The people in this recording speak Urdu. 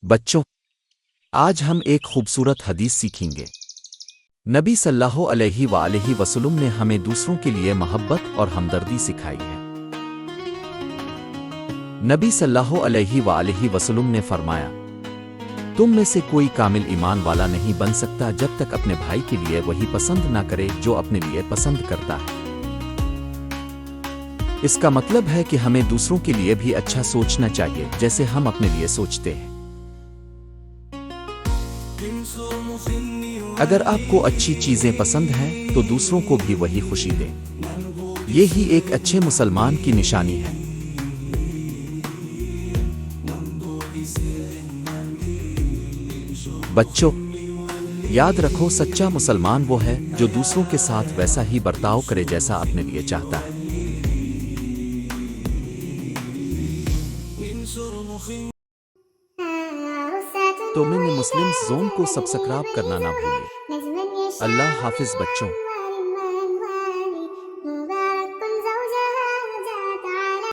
بچوں، آج ہم ایک خوبصورت حدیث سیکھیں گے۔ نبی صلی اللہ علیہ وآلہ وسلم نے ہمیں دوسروں کے لیے محبت اور ہمدردی سکھائی ہے۔ نبی صلی اللہ علیہ وآلہ وسلم نے فرمایا، تم میں سے کوئی کامل ایمان والا نہیں بن سکتا جب تک اپنے بھائی کے لیے وہی پسند نہ کرے جو اپنے لیے پسند کرتا ہے۔ اس کا مطلب ہے کہ ہمیں دوسروں کے لیے بھی اچھا سوچنا چاہیے جیسے ہم اپنے لیے سوچتے ہیں۔ اگر آپ کو اچھی چیزیں پسند ہیں تو دوسروں کو بھی وہی خوشی دیں، یہی ایک اچھے مسلمان کی نشانی ہے۔ بچوں، یاد رکھو، سچا مسلمان وہ ہے جو دوسروں کے ساتھ ویسا ہی برتاؤ کرے جیسا اپنے لیے چاہتا ہے۔ تو مسلم زون کو سبسکرائب کرنا نہ بھولیں۔ اللہ حافظ بچوں۔